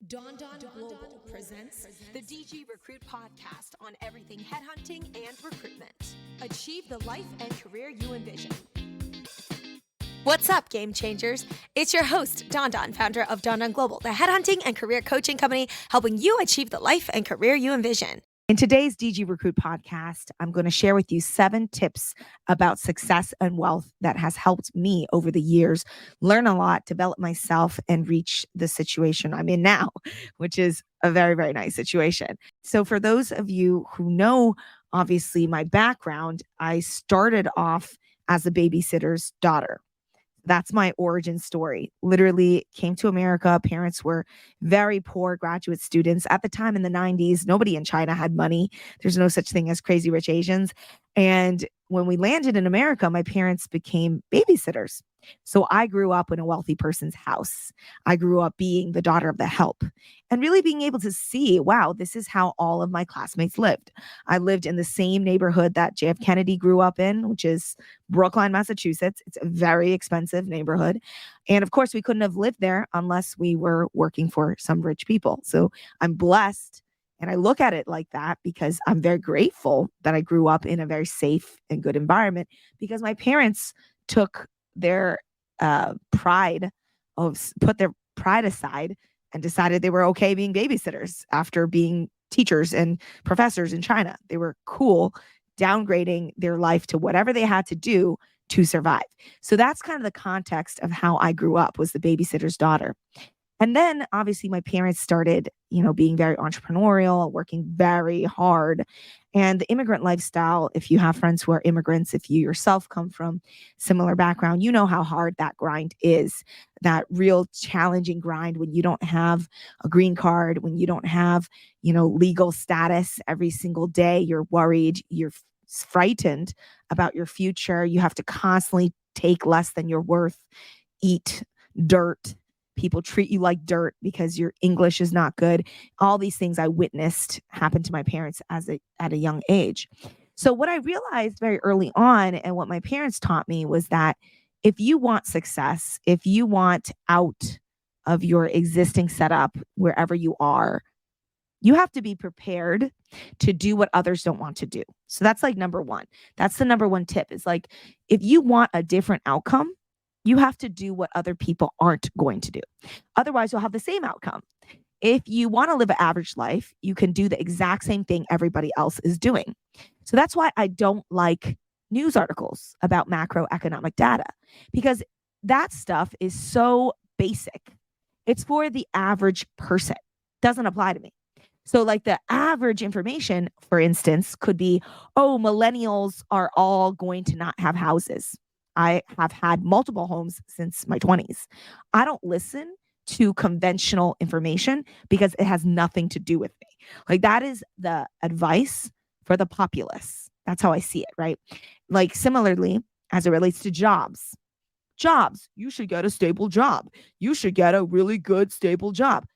Don Global presents the DG Recruit podcast on everything headhunting and recruitment. Achieve the life and career you envision. What's up, game changers? It's your host, Don, founder of Don Global, the headhunting and career coaching company helping you achieve the life and career you envision. In today's DG Recruit podcast, I'm going to share with you 7 tips about success and wealth that has helped me over the years learn a lot, develop myself, and reach the situation I'm in now, which is a very, very nice situation. So for those of you who know, obviously, my background, I started off as a babysitter's daughter. That's my origin story. Literally came to America. Parents were very poor graduate students. At the time in the 90s, nobody in China had money. There's no such thing as crazy rich Asians. And when we landed in America, my parents became babysitters. So I grew up in a wealthy person's house. I grew up being the daughter of the help and really being able to see, wow, this is how all of my classmates lived. I lived in the same neighborhood that JF Kennedy grew up in, which is Brookline, Massachusetts. It's a very expensive neighborhood. And of course, we couldn't have lived there unless we were working for some rich people. So I'm blessed. And I look at it like that because I'm very grateful that I grew up in a very safe and good environment because my parents took their put their pride aside and decided they were okay being babysitters after being teachers and professors in China. They were cool downgrading their life to whatever they had to do to survive. So that's kind of the context of how I grew up, was the babysitter's daughter. And then obviously my parents started, being very entrepreneurial, working very hard. And the immigrant lifestyle, if you have friends who are immigrants, if you yourself come from similar background, you know how hard that grind is, that real challenging grind when you don't have a green card, when you don't have, legal status every single day. You're worried, you're frightened about your future. You have to constantly take less than you're worth, eat dirt. People treat you like dirt because your English is not good. All these things I witnessed happen to my parents at a young age. So what I realized very early on, and what my parents taught me, was that if you want success, if you want out of your existing setup wherever you are, you have to be prepared to do what others don't want to do. So that's like number one. That's the number one tip, is like, if you want a different outcome, you have to do what other people aren't going to do. Otherwise, you'll have the same outcome. If you want to live an average life, you can do the exact same thing everybody else is doing. So that's why I don't like news articles about macroeconomic data, because that stuff is so basic. It's for the average person. Doesn't apply to me. So like the average information, for instance, could be, oh, millennials are all going to not have houses. I have had multiple homes since my 20s. I don't listen to conventional information because it has nothing to do with me. Like, that is the advice for the populace. That's how I see it, right? Like, similarly, as it relates to jobs, you should get a stable job. You should get a really good, stable job.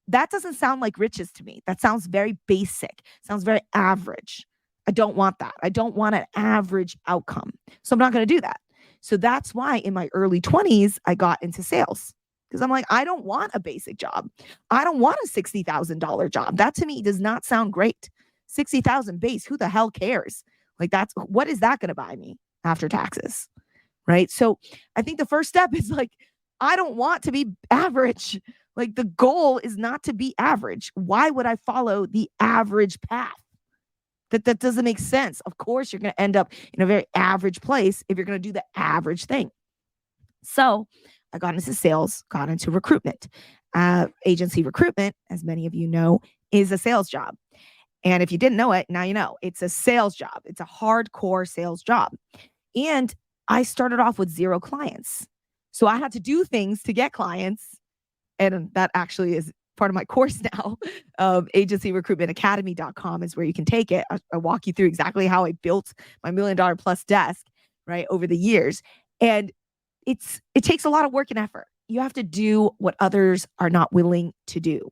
That doesn't sound like riches to me. That sounds very basic, sounds very average. I don't want that. I don't want an average outcome. So I'm not going to do that. So that's why in my early 20s, I got into sales, because I'm like, I don't want a basic job. I don't want a $60,000 job. That to me does not sound great. 60,000 base. Who the hell cares? Like, what is that going to buy me after taxes? Right. So I think the first step is like, I don't want to be average. Like, the goal is not to be average. Why would I follow the average path? That doesn't make sense. Of course, you're going to end up in a very average place if you're going to do the average thing. So I got into sales, got into recruitment. Agency recruitment, as many of you know, is a sales job. And if you didn't know it, now you know. It's a sales job. It's a hardcore sales job. And I started off with 0 clients. So I had to do things to get clients. And that actually is part of my course now. Agencyrecruitmentacademy.com is where you can take it. I walk you through exactly how I built my $1 million plus desk, right, over the years. And it takes a lot of work and effort. You have to do what others are not willing to do.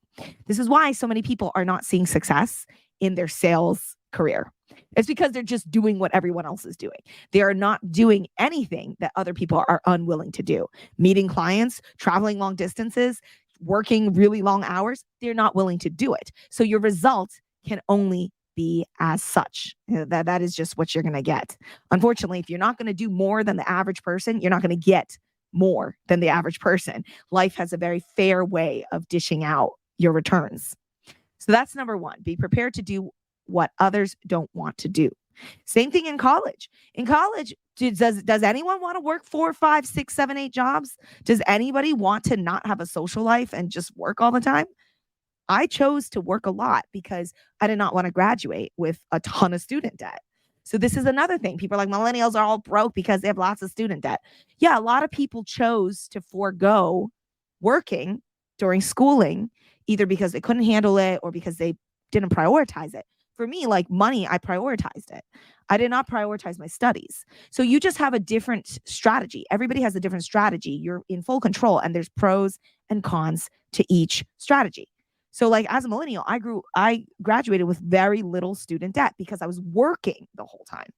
This is why so many people are not seeing success in their sales career. It's because they're just doing what everyone else is doing. They are not doing anything that other people are unwilling to do. Meeting clients, traveling long distances, working really long hours, they're not willing to do it. So your result can only be as such. That is just what you're going to get. Unfortunately, if you're not going to do more than the average person, you're not going to get more than the average person. Life has a very fair way of dishing out your returns. So that's number one. Be prepared to do what others don't want to do. Same thing in college. In college, does anyone want to work 4, 5, 6, 7, 8 jobs? Does anybody want to not have a social life and just work all the time? I chose to work a lot because I did not want to graduate with a ton of student debt. So this is another thing. People are like, millennials are all broke because they have lots of student debt. Yeah, a lot of people chose to forego working during schooling, either because they couldn't handle it or because they didn't prioritize it. For me, like money, I prioritized it. I did not prioritize my studies. So you just have a different strategy. Everybody has a different strategy. You're in full control, and there's pros and cons to each strategy. So like as a millennial, I graduated with very little student debt because I was working the whole time.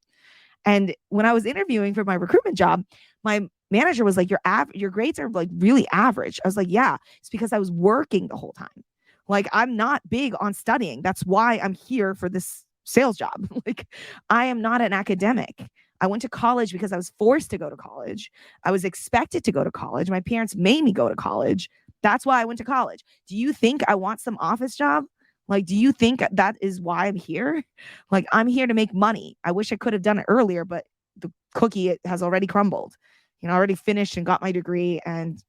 And when I was interviewing for my recruitment job, my manager was like, your grades are like really average. I was like, yeah, it's because I was working the whole time. Like, I'm not big on studying. That's why I'm here for this sales job. Like, I am not an academic. I went to college because I was forced to go to college. I was expected to go to college. My parents made me go to college. That's why I went to college. Do you think I want some office job? Like, do you think that is why I'm here? Like, I'm here to make money. I wish I could have done it earlier, but the cookie has already crumbled. I already finished and got my degree and,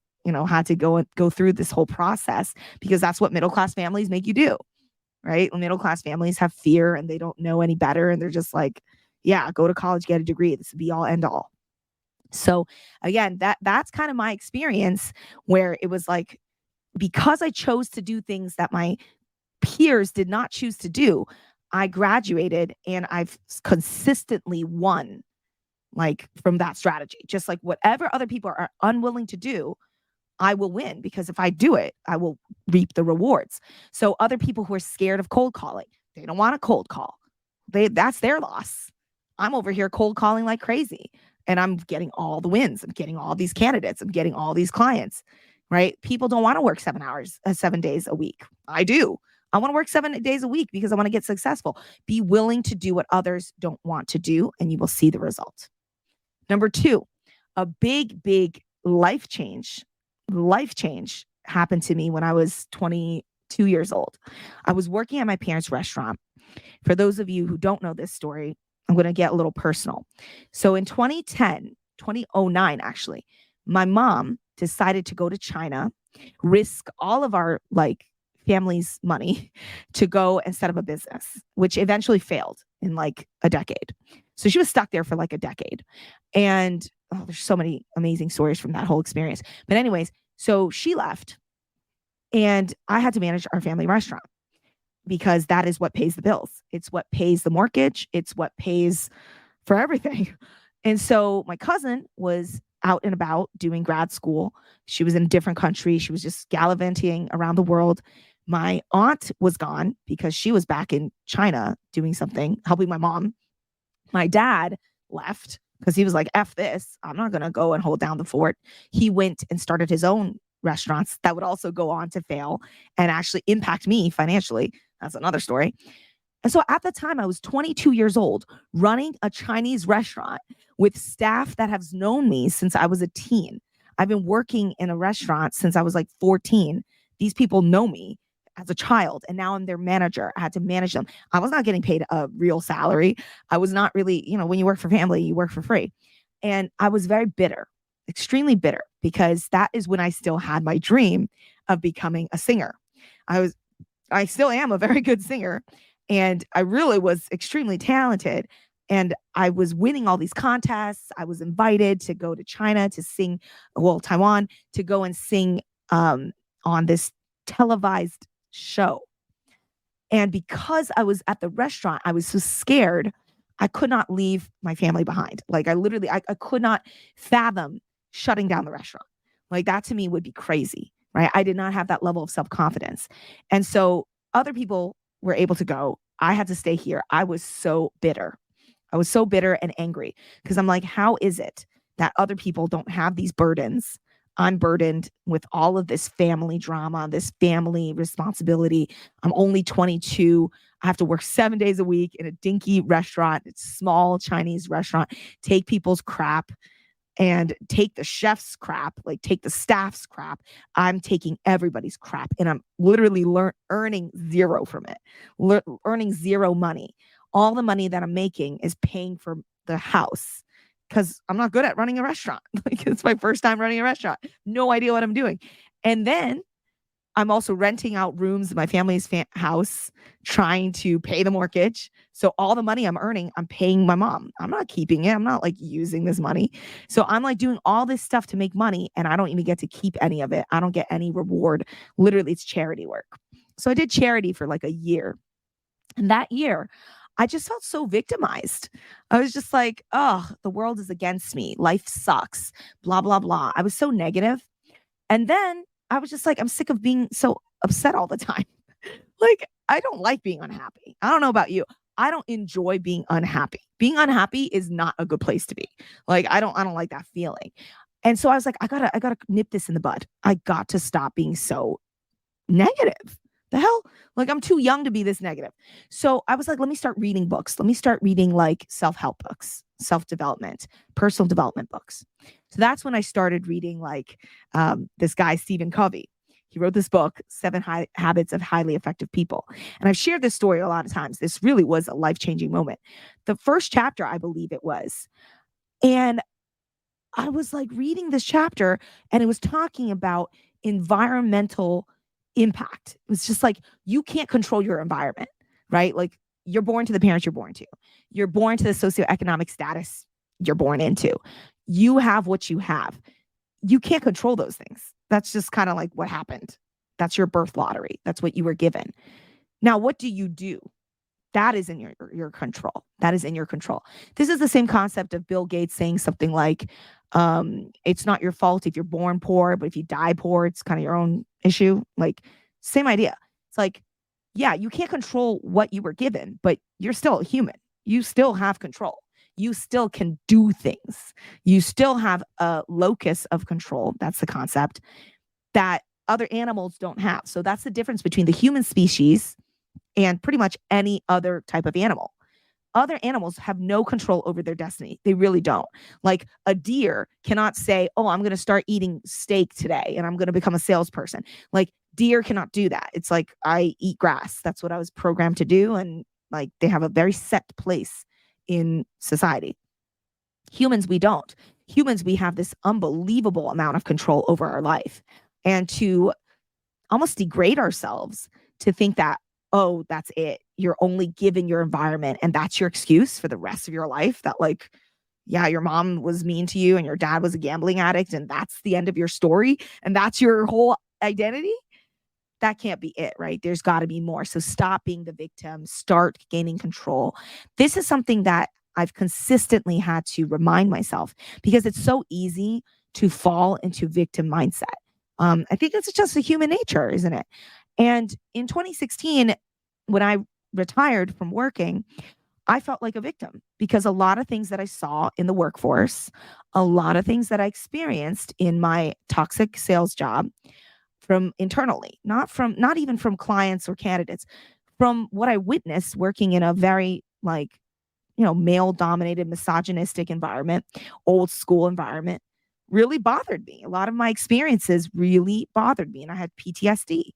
had to go through this whole process because that's what middle-class families make you do, right? Middle-class families have fear and they don't know any better. And they're just like, yeah, go to college, get a degree. This would be all end all. So again, that's kind of my experience where it was like, because I chose to do things that my peers did not choose to do, I graduated and I've consistently won like from that strategy. Just like whatever other people are unwilling to do, I will win because if I do it, I will reap the rewards. So other people who are scared of cold calling, they don't want a cold call. That's their loss. I'm over here cold calling like crazy and I'm getting all the wins. I'm getting all these candidates. I'm getting all these clients, right? People don't want to work 7 days a week. I do. I want to work 7 days a week because I want to get successful. Be willing to do what others don't want to do and you will see the result. Number 2, a big life change happened to me when I was 22 years old. I was working at my parents' restaurant. For those of you who don't know this story, I'm going to get a little personal. So in 2009, actually, my mom decided to go to China, risk all of our family's money to go and set up a business, which eventually failed in like a decade. So she was stuck there for like a decade. And there's so many amazing stories from that whole experience. But anyways, so she left and I had to manage our family restaurant because that is what pays the bills. It's what pays the mortgage. It's what pays for everything. And so my cousin was out and about doing grad school. She was in a different country. She was just gallivanting around the world. My aunt was gone because she was back in China doing something, helping my mom. My dad left because he was like, F this. I'm not going to go and hold down the fort. He went and started his own restaurants that would also go on to fail and actually impact me financially. That's another story. And so at the time, I was 22 years old, running a Chinese restaurant with staff that has known me since I was a teen. I've been working in a restaurant since I was like 14. These people know me as a child, and now I'm their manager. I had to manage them. I was not getting paid a real salary. I was not really, when you work for family, you work for free. And I was very bitter, extremely bitter, because that is when I still had my dream of becoming a singer. I still am a very good singer, and I really was extremely talented. And I was winning all these contests. I was invited to go to China to sing, Taiwan, to go and sing on this televised show. And because I was at the restaurant, I was so scared, I could not leave my family behind. Like I could not fathom shutting down the restaurant. Like that to me would be crazy, right? I did not have that level of self-confidence. And so other people were able to go. I had to stay here. I was so bitter. I was so bitter and angry because I'm like, how is it that other people don't have these burdens? I'm burdened with all of this family drama, this family responsibility. I'm only 22. I have to work 7 days a week in a dinky restaurant. It's a small Chinese restaurant, take people's crap and take the chef's crap, like take the staff's crap. I'm taking everybody's crap and I'm literally earning zero from it, earning zero money. All the money that I'm making is paying for the house because I'm not good at running a restaurant. Like it's my first time running a restaurant. No idea what I'm doing. And then I'm also renting out rooms in my family's house, trying to pay the mortgage. So all the money I'm earning, I'm paying my mom. I'm not keeping it. I'm not like using this money. So I'm like doing all this stuff to make money and I don't even get to keep any of it. I don't get any reward. Literally, it's charity work. So I did charity for like a year. And that year, I just felt so victimized. I was just like, oh, the world is against me. Life sucks, blah, blah, blah. I was so negative. And then I was just like, I'm sick of being so upset all the time. Like, I don't like being unhappy. I don't know about you. I don't enjoy being unhappy. Being unhappy is not a good place to be. Like, I don't like that feeling. And so I was like, I gotta nip this in the bud. I got to stop being so negative. The hell? Like, I'm too young to be this negative. So I was like, let me start reading books. Let me start reading like self-help books, self-development, personal development books. So that's when I started reading like this guy, Stephen Covey. He wrote this book, 7 Habits of Highly Effective People. And I've shared this story a lot of times. This really was a life-changing moment. The first chapter, I believe it was. And I was like reading this chapter and it was talking about environmental impact. It was just like, you can't control your environment, right? Like you're born to the parents you're born to. You're born to the socioeconomic status you're born into. You have what you have. You can't control those things. That's just kind of like what happened. That's your birth lottery. That's what you were given. Now, what do you do? That is in your control. That is in your control. This is the same concept of Bill Gates saying something like, it's not your fault if you're born poor, but if you die poor, it's kind of your own issue. Like, same idea. It's like, yeah, you can't control what you were given, but you're still a human. You still have control. You still can do things. You still have a locus of control. That's the concept that other animals don't have. So that's the difference between the human species and pretty much any other type of animal. Other animals have no control over their destiny. They really don't. Like a deer cannot say, oh, I'm going to start eating steak today and I'm going to become a salesperson. Like deer cannot do that. It's like, I eat grass. That's what I was programmed to do. And like they have a very set place in society. Humans, we don't. Humans, we have this unbelievable amount of control over our life. And to almost degrade ourselves to think that, oh, that's it. You're only given your environment and that's your excuse for the rest of your life. That like, yeah, your mom was mean to you and your dad was a gambling addict and that's the end of your story and that's your whole identity. That can't be it, right? There's got to be more. So stop being the victim, start gaining control. This is something that I've consistently had to remind myself because it's so easy to fall into victim mindset. I think it's just a human nature, isn't it? And in 2016, when I retired from working, I felt like a victim because a lot of things that I saw in the workforce, a lot of things that I experienced in my toxic sales job from internally, not even from clients or candidates, from what I witnessed working in a very like, male dominated, misogynistic environment, old school environment, really bothered me. A lot of my experiences really bothered me. And I had PTSD.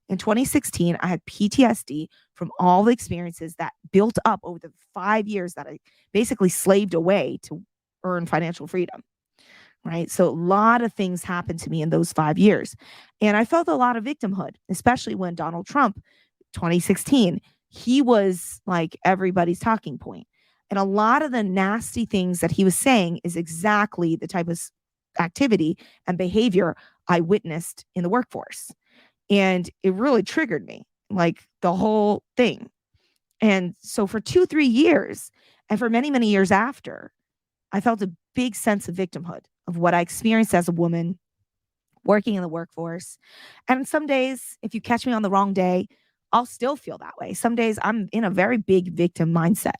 In 2016, I had PTSD from all the experiences that built up over the 5 years that I basically slaved away to earn financial freedom. Right. So a lot of things happened to me in those 5 years. And I felt a lot of victimhood, especially when Donald Trump, 2016, he was like everybody's talking point. And a lot of the nasty things that he was saying is exactly the type of activity and behavior I witnessed in the workforce. And it really triggered me, like the whole thing. And so for 2-3 years, and for many, many years after, I felt a big sense of victimhood of what I experienced as a woman working in the workforce. And some days, if you catch me on the wrong day, I'll still feel that way. Some days I'm in a very big victim mindset.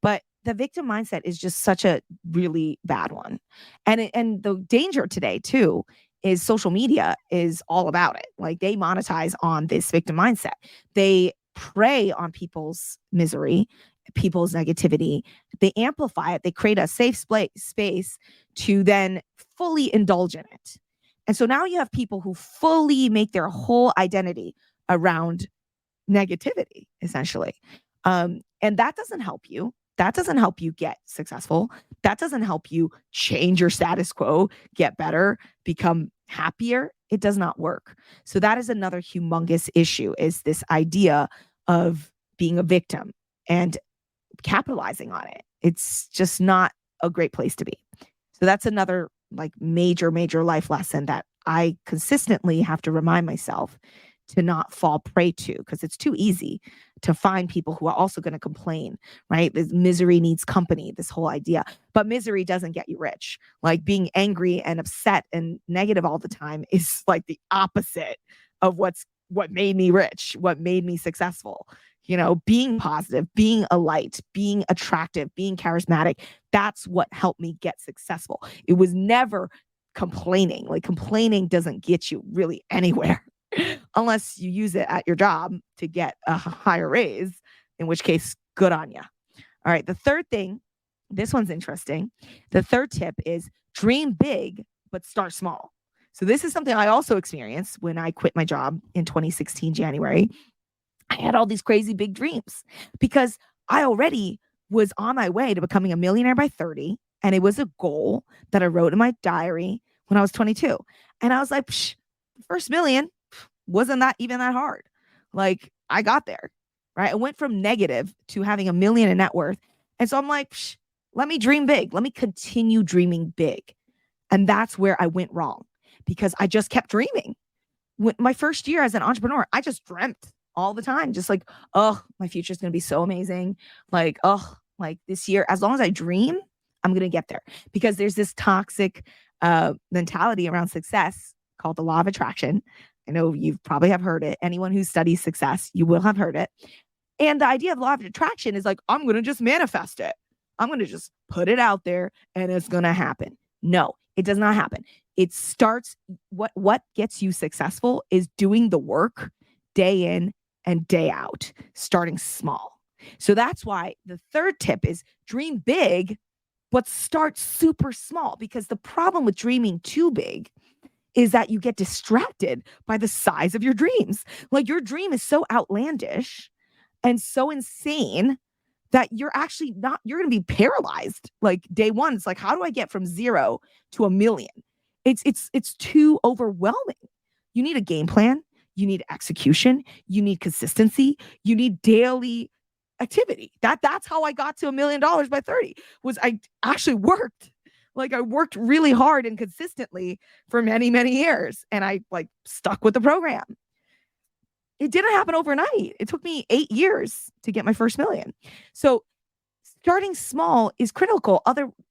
But the victim mindset is just such a really bad one. And the danger today, too, is social media is all about it. Like they monetize on this victim mindset. They prey on people's misery, people's negativity. They amplify it. They create a safe space to then fully indulge in it. And so now you have people who fully make their whole identity around negativity, essentially. And that doesn't help you. That doesn't help you get successful. That doesn't help you change your status quo, get better, become happier. It does not work. So that is another humongous issue, is this idea of being a victim and capitalizing on it. It's just not a great place to be. So that's another like major life lesson that I consistently have to remind myself to not fall prey to, because it's too easy to find people who are also going to complain, right? This misery needs company, this whole idea. But misery doesn't get you rich. Like being angry and upset and negative all the time is like the opposite of what made me rich, what made me successful. You know, being positive, being a light, being attractive, being charismatic, that's what helped me get successful. It was never complaining. Like complaining doesn't get you really anywhere unless you use it at your job to get a higher raise, in which case, good on you. All right. The third thing, this one's interesting. The third tip is dream big, but start small. So this is something I also experienced when I quit my job in 2016, January. I had all these crazy big dreams because I already was on my way to becoming a millionaire by 30. And it was a goal that I wrote in my diary when I was 22. And I was like, first million wasn't that even that hard. Like I got there, right? I went from negative to having $1 million in net worth. And so I'm like, let me dream big. Let me continue dreaming big. And that's where I went wrong because I just kept dreaming. When my first year as an entrepreneur, I just dreamt all the time. Just like, oh, my future is going to be so amazing. Like, oh, like this year, as long as I dream, I'm going to get there. Because there's this toxic mentality around success called the law of attraction. I know you probably have heard it. Anyone who studies success, you will have heard it. And the idea of law of attraction is like, I'm going to just manifest it. I'm going to just put it out there and it's going to happen. No, it does not happen. It starts, what gets you successful is doing the work day in and day out, starting small. So that's why the third tip is dream big, but start super small, because the problem with dreaming too big is that you get distracted by the size of your dreams. Like your dream is so outlandish and so insane that you're actually not, you're going to be paralyzed. Like day one, it's like, how do I get from 0 to 1 million? It's too overwhelming. You need a game plan. You need execution. You need consistency. You need daily activity. That's how I got to $1 million by 30, was I actually worked. Like I worked really hard and consistently for many, many years. And I like stuck with the program. It didn't happen overnight. It took me 8 years to get my first million. So starting small is critical.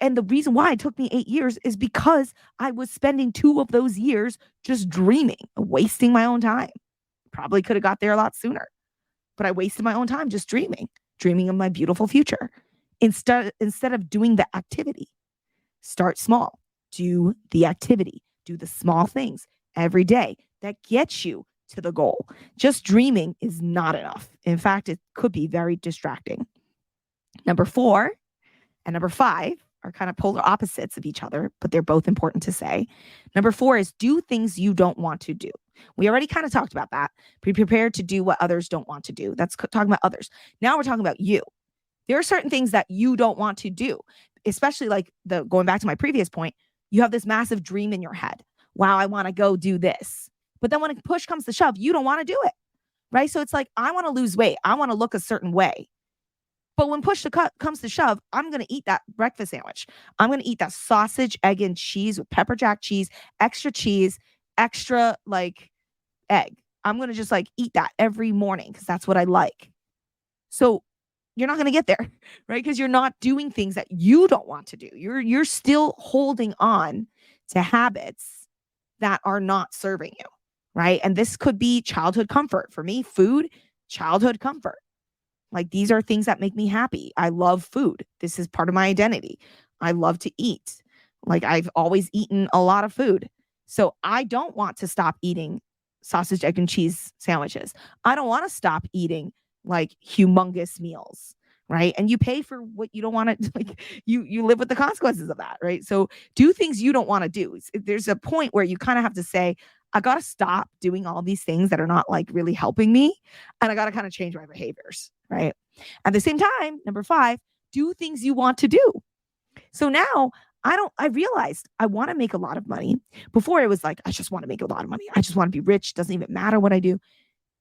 And the reason why it took me 8 years is because I was spending 2 of those years just dreaming, wasting my own time. Probably could have got there a lot sooner, but I wasted my own time just dreaming of my beautiful future instead of doing the activity. Start small, do the activity, do the small things every day that gets you to the goal. Just dreaming is not enough. In fact, it could be very distracting. Number 4 and number 5 are kind of polar opposites of each other, but they're both important to say. Number 4 is do things you don't want to do. We already kind of talked about that. Be prepared to do what others don't want to do. That's talking about others. Now we're talking about you. There are certain things that you don't want to do, especially like going back to my previous point, you have this massive dream in your head. Wow, I want to go do this. But then when a push comes to shove, you don't want to do it, right? So it's like, I want to lose weight. I want to look a certain way. But when push comes to shove, I'm going to eat that breakfast sandwich. I'm going to eat that sausage, egg, and cheese with pepper jack cheese, extra like egg. I'm going to just like eat that every morning because that's what I like. So you're not going to get there, right? Because you're not doing things that you don't want to do. You're still holding on to habits that are not serving you, right? And this could be childhood comfort. For me, food, childhood comfort. Like these are things that make me happy. I love food. This is part of my identity. I love to eat. Like I've always eaten a lot of food. So I don't want to stop eating sausage, egg, and cheese sandwiches. I don't want to stop eating like humongous meals, right? And you pay for what you don't want to, like, you live with the consequences of that, right? So do things you don't want to do. There's a point where you kind of have to say, I got to stop doing all these things that are not like really helping me. And I got to kind of change my behaviors, right? At the same time, number 5, do things you want to do. So now I realized I want to make a lot of money. Before it was like, I just want to make a lot of money. I just want to be rich. Doesn't even matter what I do.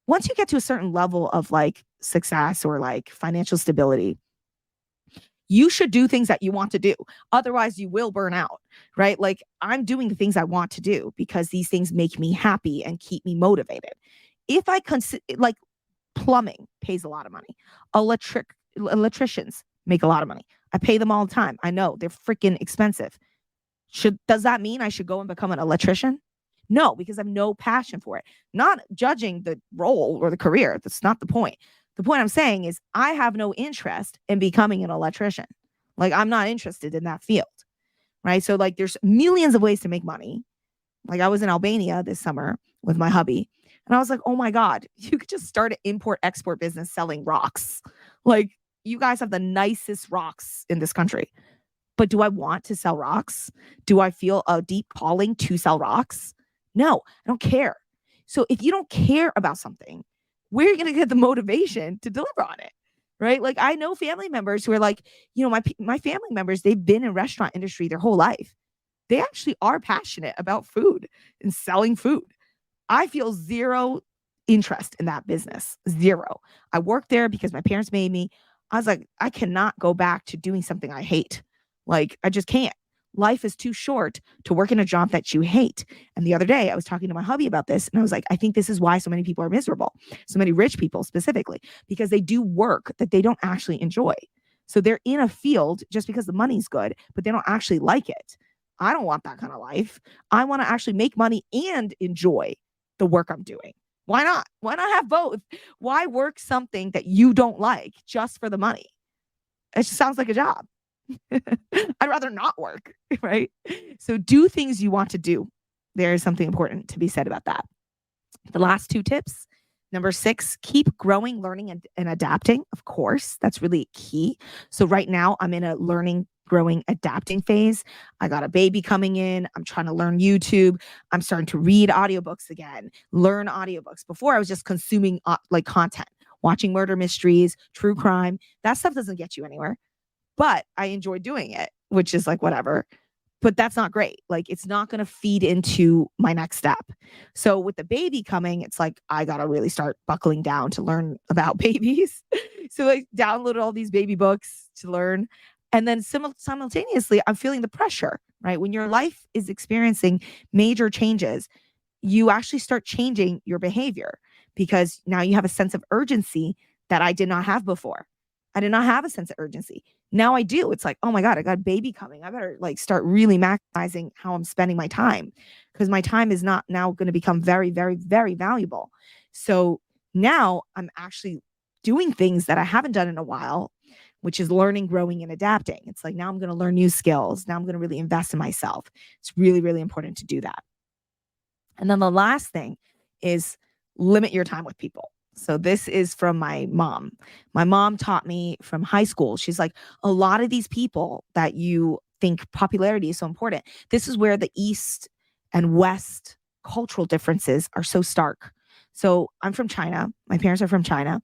Once you get to a certain level of like success or like financial stability, you should do things that you want to do. Otherwise, you will burn out, right? Like I'm doing the things I want to do because these things make me happy and keep me motivated. If I consider like plumbing pays a lot of money, electricians make a lot of money. I pay them all the time. I know they're freaking expensive. Does that mean I should go and become an electrician? No, because I have no passion for it. Not judging the role or the career. That's not the point. The point I'm saying is I have no interest in becoming an electrician. Like I'm not interested in that field, right? So like there's millions of ways to make money. Like I was in Albania this summer with my hubby and I was like, oh my God, you could just start an import-export business selling rocks. Like you guys have the nicest rocks in this country. But do I want to sell rocks? Do I feel a deep calling to sell rocks? No, I don't care. So if you don't care about something, where are you going to get the motivation to deliver on it? Right? Like I know family members who are like, my family members, they've been in restaurant industry their whole life. They actually are passionate about food and selling food. I feel zero interest in that business. Zero. I worked there because my parents made me. I was like, I cannot go back to doing something I hate. Like, I just can't. Life is too short to work in a job that you hate. And the other day, I was talking to my hubby about this, and I was like, I think this is why so many people are miserable, so many rich people specifically, because they do work that they don't actually enjoy. So they're in a field just because the money's good, but they don't actually like it. I don't want that kind of life. I want to actually make money and enjoy the work I'm doing. Why not? Why not have both? Why work something that you don't like just for the money? It just sounds like a job. I'd rather not work, right? So do things you want to do. There is something important to be said about that. The last 2 tips. Number 6, keep growing, learning, and adapting. Of course, that's really key. So right now I'm in a learning, growing, adapting phase. I got a baby coming in. I'm trying to learn YouTube. I'm starting to read audiobooks again, learn audiobooks. Before I was just consuming like content, watching murder mysteries, true crime. That stuff doesn't get you anywhere. But I enjoy doing it, which is like whatever. But that's not great. Like it's not going to feed into my next step. So with the baby coming, it's like I got to really start buckling down to learn about babies. So I downloaded all these baby books to learn. And then simultaneously, I'm feeling the pressure, right? When your life is experiencing major changes, you actually start changing your behavior because now you have a sense of urgency that I did not have before. I did not have a sense of urgency. Now I do. It's like, oh my God, I got a baby coming. I better like start really maximizing how I'm spending my time because my time is not now going to become very, very, very valuable. So now I'm actually doing things that I haven't done in a while, which is learning, growing, and adapting. It's like now I'm going to learn new skills. Now I'm going to really invest in myself. It's really, really important to do that. And then the last thing is limit your time with people. So this is from my mom. My mom taught me from high school. She's like, a lot of these people that you think popularity is so important. This is where the East and West cultural differences are so stark. So I'm from China. My parents are from China.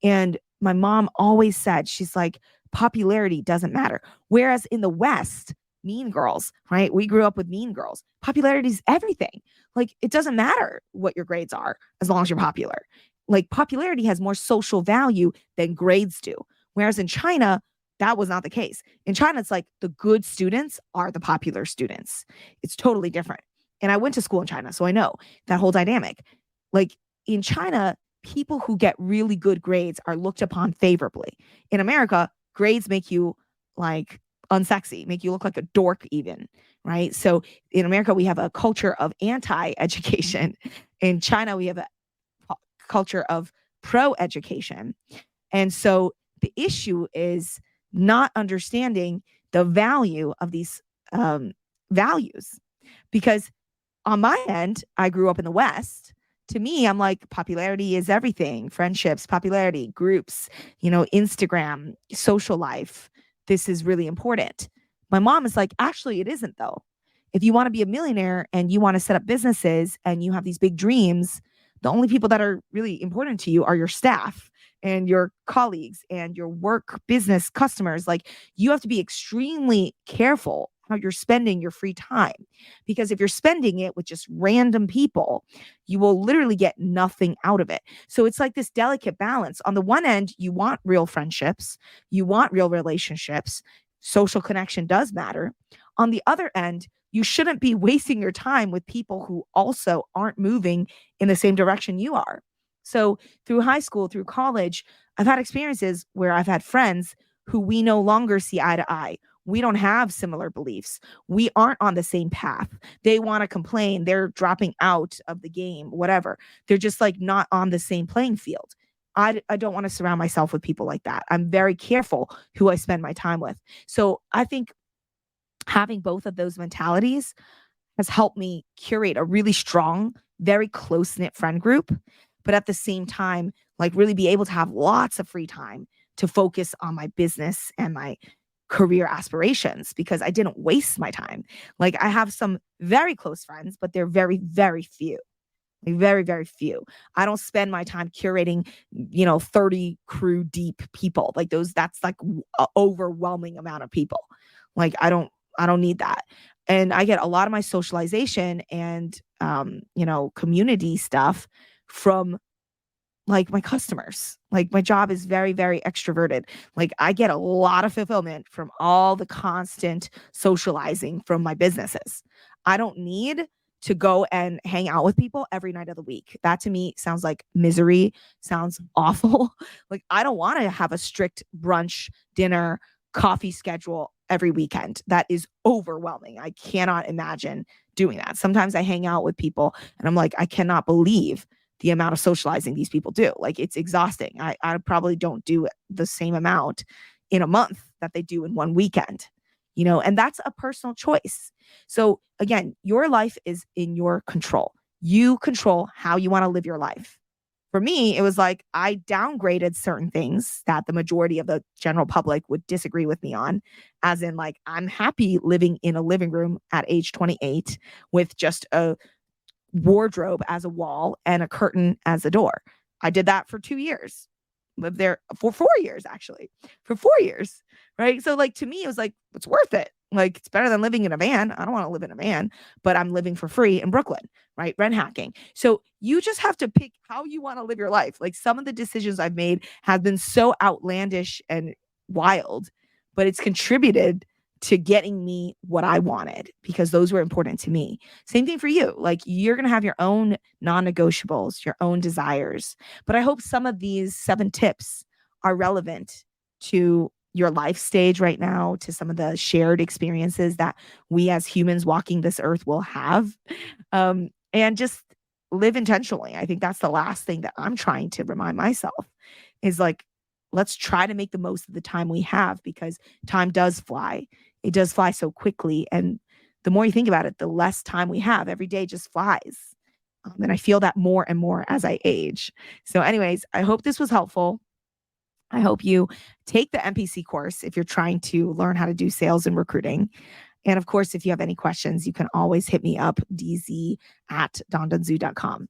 And my mom always said, she's like, popularity doesn't matter. Whereas in the West, Mean Girls, right? We grew up with Mean Girls. Popularity is everything. Like, it doesn't matter what your grades are as long as you're popular. Like, popularity has more social value than grades do. Whereas in China, that was not the case. In China, it's like the good students are the popular students. It's totally different. And I went to school in China, so I know that whole dynamic. Like in China, people who get really good grades are looked upon favorably. In America, grades make you like unsexy, make you look like a dork even, right? So in America, we have a culture of anti-education. In China, we have a culture of pro-education. And so the issue is not understanding the value of these values, because on my end, I grew up in the West. To me, I'm like, popularity is everything. Friendships, popularity, groups, Instagram, social life. This is really important. My mom is like, actually, it isn't though. If you want to be a millionaire and you want to set up businesses and you have these big dreams, the only people that are really important to you are your staff and your colleagues and your work business customers. Like, you have to be extremely careful how you're spending your free time, because if you're spending it with just random people, you will literally get nothing out of it. So it's like this delicate balance. On the one end, you want real friendships, you want real relationships. Social connection does matter. On the other end, you shouldn't be wasting your time with people who also aren't moving in the same direction you are. So through high school, through college, I've had experiences where I've had friends who we no longer see eye to eye. We don't have similar beliefs. We aren't on the same path. They want to complain. They're dropping out of the game, whatever. They're just like not on the same playing field. I don't want to surround myself with people like that. I'm very careful who I spend my time with. So I think having both of those mentalities has helped me curate a really strong, very close-knit friend group, but at the same time, like really be able to have lots of free time to focus on my business and my career aspirations, because I didn't waste my time. Like, I have some very close friends, but they're very, very few. Like, very, very few. I don't spend my time curating, 30 crew deep people. Like that's like an overwhelming amount of people. Like, I don't need that. And I get a lot of my socialization and, community stuff from like my customers. Like, my job is very, very extroverted. Like, I get a lot of fulfillment from all the constant socializing from my businesses. I don't need to go and hang out with people every night of the week. That to me sounds like misery, sounds awful. Like, I don't want to have a strict brunch, dinner, coffee schedule every weekend. That is overwhelming. I cannot imagine doing that. Sometimes I hang out with people and I'm like, I cannot believe the amount of socializing these people do. Like, it's exhausting. I probably don't do the same amount in a month that they do in one weekend, and that's a personal choice. So again, your life is in your control. You control how you want to live your life. For me, it was like I downgraded certain things that the majority of the general public would disagree with me on, as in, like, I'm happy living in a living room at age 28 with just a wardrobe as a wall and a curtain as a door. I did that for 2 years. Lived there for 4 years, actually. For 4 years, right? So, like, to me, it was like, it's worth it. Like, it's better than living in a van. I don't want to live in a van, but I'm living for free in Brooklyn, right? Rent hacking. So you just have to pick how you want to live your life. Like, some of the decisions I've made have been so outlandish and wild, but it's contributed to getting me what I wanted, because those were important to me. Same thing for you. Like, you're going to have your own non-negotiables, your own desires. But I hope some of these 7 tips are relevant to your life stage right now, to some of the shared experiences that we as humans walking this earth will have. And just live intentionally. I think that's the last thing that I'm trying to remind myself is, like, let's try to make the most of the time we have, because time does fly. It does fly so quickly. And the more you think about it, the less time we have. Every day just flies. And I feel that more and more as I age. So anyways, I hope this was helpful. I hope you take the MPC course if you're trying to learn how to do sales and recruiting. And of course, if you have any questions, you can always hit me up, dz@dondonzoo.com.